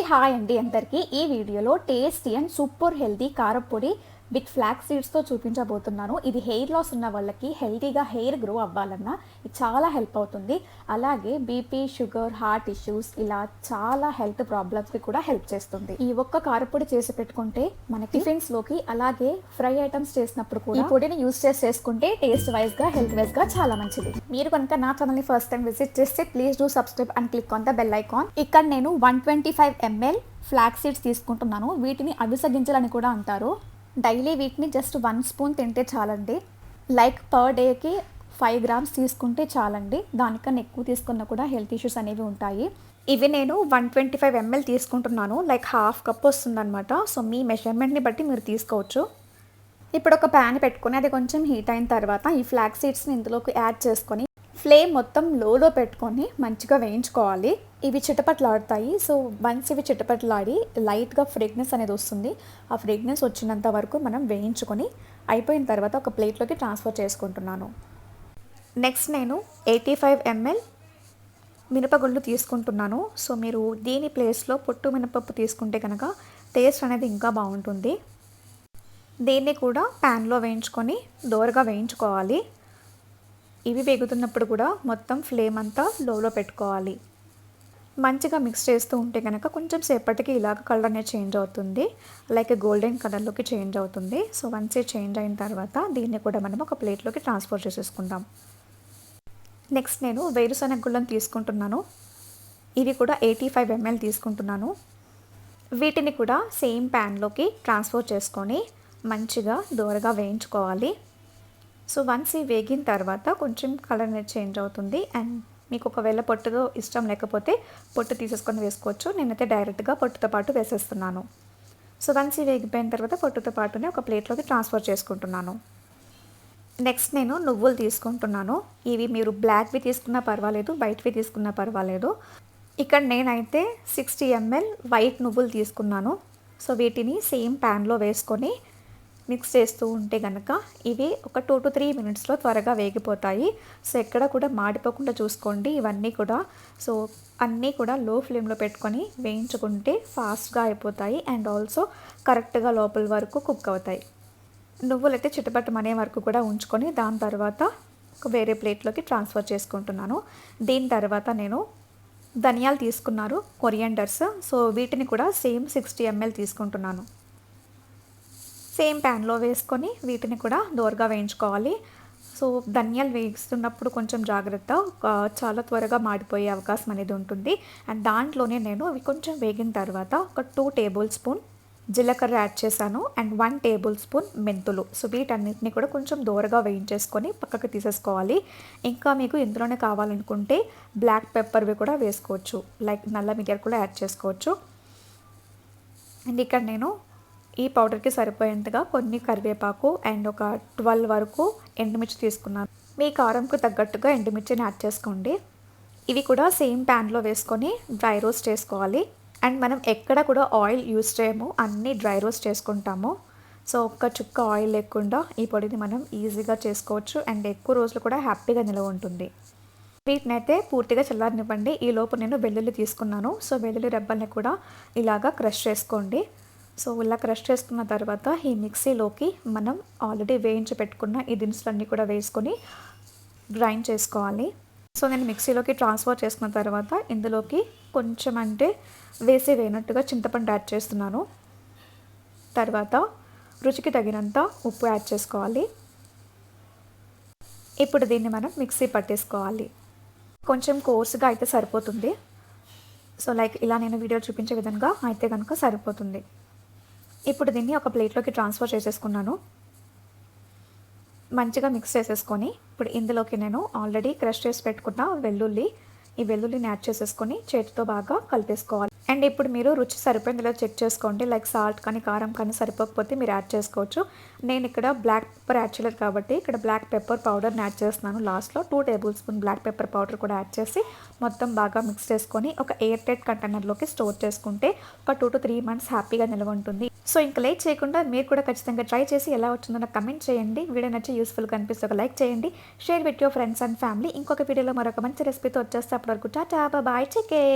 Hi అండి అందరికీ. ఈ వీడియోలో టేస్టీ అండ్ సూపర్ హెల్తీ కారపొడి విత్ ఫ్లాక్స్ సీడ్స్తో చూపించబోతున్నాను. ఇది హెయిర్ లాస్ ఉన్న వాళ్ళకి హెల్తీగా హెయిర్ గ్రో అవ్వాలన్నా ఇది చాలా హెల్ప్ అవుతుంది. అలాగే బీపీ, షుగర్, హార్ట్ ఇష్యూస్ ఇలా చాలా హెల్త్ ప్రాబ్లమ్స్కి కూడా హెల్ప్ చేస్తుంది. ఈ ఒక్క కారపొడి చేసి పెట్టుకుంటే మన టిఫిన్స్లోకి అలాగే ఫ్రై ఐటమ్స్ చేసినప్పుడు కూడా ఈ పొడిని యూస్ చేసుకుంటే టేస్ట్ వైజ్గా హెల్త్ వైజ్గా చాలా మంచిది. మీరు కనుక నా ఛానల్ని ఫస్ట్ టైం విజిట్ చేస్తే please do subscribe and click on the bell icon. ఇక్కడ నేను 125 ml ఫ్లాక్స్ సీడ్స్ తీసుకుంటున్నాను. వీటిని అవిసె గింజలని కూడా అంటారు. డైలీ వీటిని జస్ట్ 1 స్పూన్ తింటే చాలండి. లైక్ పర్ డేకి 5 grams తీసుకుంటే చాలండి. దానికన్నా ఎక్కువ తీసుకున్నా కూడా హెల్త్ ఇష్యూస్ అనేవి ఉంటాయి. ఇవి నేను 125 ml తీసుకుంటున్నాను. లైక్ హాఫ్ కప్ వస్తుందన్నమాట. సో మీ మెజర్మెంట్ని బట్టి మీరు తీసుకోవచ్చు. ఇప్పుడు ఒక ప్యాన్ పెట్టుకొని అది కొంచెం హీట్ అయిన తర్వాత ఈ ఫ్లాక్స్ సీడ్స్ని ఇందులోకి యాడ్ చేసుకొని ఫ్లేమ్ మొత్తం లోలో పెట్టుకొని మంచిగా వేయించుకోవాలి. ఇవి చిటపట్లాడుతాయి. సో వన్స్ ఇవి చిటపట్లాడి లైట్గా ఫ్రేగ్నెన్స్ అనేది వస్తుంది. ఆ ఫ్రేగ్నెన్స్ వచ్చినంత వరకు మనం వేయించుకొని అయిపోయిన తర్వాత ఒక ప్లేట్లోకి ట్రాన్స్ఫర్ చేసుకుంటున్నాను. నెక్స్ట్ నేను 85 ml మినపగుళ్ళు తీసుకుంటున్నాను. సో మీరు దీని ప్లేస్లో పొట్టు మినపప్పు తీసుకుంటే కనుక టేస్ట్ అనేది ఇంకా బాగుంటుంది. దీన్ని కూడా ప్యాన్లో వేయించుకొని దోరగా వేయించుకోవాలి. ఇవి వేగుతున్నప్పుడు కూడా మొత్తం ఫ్లేమ్ అంతా లోలో పెట్టుకోవాలి. మంచిగా మిక్స్ చేస్తూ ఉంటే కనుక కొంచెం సేపటికి ఇలాగ కలర్ అనేది చేంజ్ అవుతుంది. లైక్ గోల్డెన్ కలర్లోకి చేంజ్ అవుతుంది. సో వన్స్ చేంజ్ అయిన తర్వాత దీన్ని కూడా మనం ఒక ప్లేట్లోకి ట్రాన్స్ఫర్ చేసేసుకుందాం. నెక్స్ట్ నేను వేరుశనగ గుళ్ళను తీసుకుంటున్నాను. ఇవి కూడా 85 ml తీసుకుంటున్నాను. వీటిని కూడా సేమ్ ప్యాన్లోకి ట్రాన్స్ఫర్ చేసుకొని మంచిగా దోరగా వేయించుకోవాలి. సో వన్స్ ఇవి వేగిన తర్వాత కొంచెం కలర్ అనేది చేంజ్ అవుతుంది. అండ్ మీకు ఒకవేళ పొట్టుతో ఇష్టం లేకపోతే పొట్టు తీసేసుకొని వేసుకోవచ్చు. నేనైతే డైరెక్ట్గా పొట్టుతో పాటు వేసేస్తున్నాను. సో వన్స్ ఇవి వేగిపోయిన తర్వాత పొట్టుతో పాటునే ఒక ప్లేట్లోకి ట్రాన్స్ఫర్ చేసుకుంటున్నాను. నెక్స్ట్ నేను నువ్వులు తీసుకుంటున్నాను. ఇవి మీరు బ్లాక్వి తీసుకున్నా పర్వాలేదు, వైట్వి తీసుకున్నా పర్వాలేదు. ఇక్కడ నేనైతే 60 ml వైట్ నువ్వులు తీసుకున్నాను. సో వీటిని సేమ్ ప్యాన్లో వేసుకొని మిక్స్ చేస్తూ ఉంటే కనుక ఇవి ఒక 2 to 3 minutesలో త్వరగా వేగిపోతాయి. సో ఎక్కడ కూడా మాడిపోకుండా చూసుకోండి ఇవన్నీ కూడా. సో అన్నీ కూడా లో ఫ్లేమ్లో పెట్టుకొని వేయించుకుంటే ఫాస్ట్గా అయిపోతాయి అండ్ ఆల్సో కరెక్ట్గా లోపల వరకు కుక్ అవుతాయి. నువ్వులు అయితే చిటపటమనే వరకు కూడా ఉంచుకొని దాని తర్వాత ఒక వేరే ప్లేట్లోకి ట్రాన్స్ఫర్ చేసుకుంటున్నాను. దీని తర్వాత నేను ధనియాలు తీసుకున్నారు, కొరియాండర్స్. సో వీటిని కూడా సేమ్ 60 ml తీసుకుంటున్నాను. సేమ్ ప్యాన్లో వేసుకొని వీటిని కూడా దోరగా వేయించుకోవాలి. సో ధనియాలు వేయిస్తున్నప్పుడు కొంచెం జాగ్రత్త, చాలా త్వరగా మాడిపోయే అవకాశం అనేది ఉంటుంది. అండ్ దాంట్లోనే నేను ఇవి కొంచెం వేగిన తర్వాత ఒక 2 tablespoon జీలకర్ర యాడ్ చేశాను అండ్ 1 tablespoon మెంతులు. సో వీటన్నిటిని కూడా కొంచెం దోరగా వేయించేసుకొని పక్కకు తీసేసుకోవాలి. ఇంకా మీకు ఇందులోనే కావాలనుకుంటే బ్లాక్ పెప్పర్వి కూడా వేసుకోవచ్చు, లైక్ నల్ల మిరియాలు కూడా యాడ్ చేసుకోవచ్చు. అండ్ ఇక్కడ నేను ఈ పౌడర్కి సరిపోయేంతగా కొన్ని కరివేపాకు అండ్ ఒక 12 వరకు ఎండుమిర్చి తీసుకున్నాను. మీ కారంకు తగ్గట్టుగా ఎండుమిర్చిని యాడ్ చేసుకోండి. ఇవి కూడా సేమ్ ప్యాన్లో వేసుకొని డ్రై రోస్ట్ చేసుకోవాలి. అండ్ మనం ఎక్కడ కూడా ఆయిల్ యూస్ చేయము, అన్నీ డ్రై రోస్ట్ చేసుకుంటాము. సో ఒక్క చుక్క ఆయిల్ లేకుండా ఈ పొడిని మనం ఈజీగా చేసుకోవచ్చు అండ్ ఎక్కువ రోజులు కూడా హ్యాపీగా నిలవ ఉంటుంది. వీటినైతే పూర్తిగా చల్లారనివ్వండి. ఈ లోపు నేను వెల్లుల్లి తీసుకున్నాను. సో వెల్లుల్లి రెబ్బల్ని కూడా ఇలాగా క్రష్ చేసుకోండి. సో ఇలా క్రష్ చేసుకున్న తర్వాత ఈ మిక్సీలోకి మనం ఆల్రెడీ వేయించి పెట్టుకున్న ఈ దినుసులన్నీ కూడా వేసుకొని గ్రైండ్ చేసుకోవాలి. సో నేను మిక్సీలోకి ట్రాన్స్ఫర్ చేసుకున్న తర్వాత ఇందులోకి కొంచెం అంటే వేసినట్టుగా చింతపండు యాడ్ చేస్తున్నాను. తర్వాత రుచికి తగినంత ఉప్పు యాడ్ చేసుకోవాలి. ఇప్పుడు దీన్ని మనం మిక్సీ పట్టేసుకోవాలి. కొంచెం కోర్సుగా అయితే సరిపోతుంది. సో లైక్ ఇలా నేను వీడియో చూపించే విధంగా అయితే కనుక సరిపోతుంది. ఇప్పుడు దీన్ని ఒక ప్లేట్లోకి ట్రాన్స్ఫర్ చేసేసుకున్నాను. మంచిగా మిక్స్ చేసేసుకొని ఇప్పుడు ఇందులోకి నేను ఆల్రెడీ క్రష్ చేసి పెట్టుకున్న ఈ వెల్లుల్లిని యాడ్ చేసేసుకొని చేతితో బాగా కలిపేసుకోవాలి. అండ్ ఇప్పుడు మీరు రుచి సరిపోయిందిలో చెక్ చేసుకోండి. లైక్ సాల్ట్ కానీ కారం కానీ సరిపోకపోతే మీరు యాడ్ చేసుకోవచ్చు. నేను ఇక్కడ బ్లాక్ పెప్పర్ యాడ్ చేయలేదు కాబట్టి ఇక్కడ బ్లాక్ పెప్పర్ పౌడర్ని యాడ్ చేస్తున్నాను. లాస్ట్లో 2 tablespoon బ్లాక్ పెప్పర్ పౌడర్ కూడా యాడ్ చేసి మొత్తం బాగా మిక్స్ చేసుకొని ఒక ఎయిర్ టైట్ కంటైనర్లోకి స్టోర్ చేసుకుంటే ఒక 2 to 3 months హ్యాపీగా నిల్వ ఉంటుంది. సో ఇంకా లేట్ చేయకుండా మీరు కూడా ఖచ్చితంగా ట్రై చేసి ఎలా వచ్చిందో నాకు కమెంట్ చేయండి. వీడియో నచ్చి యూస్ఫుల్గా అనిపిస్తే ఒక లైక్ చేయండి, share with your friends and family. ఇంకొక వీడియోలో మరొక మంచి రెసిపీతో వచ్చేస్తే అప్పటివరకు టాటా బాయ్, టేక్ కేర్.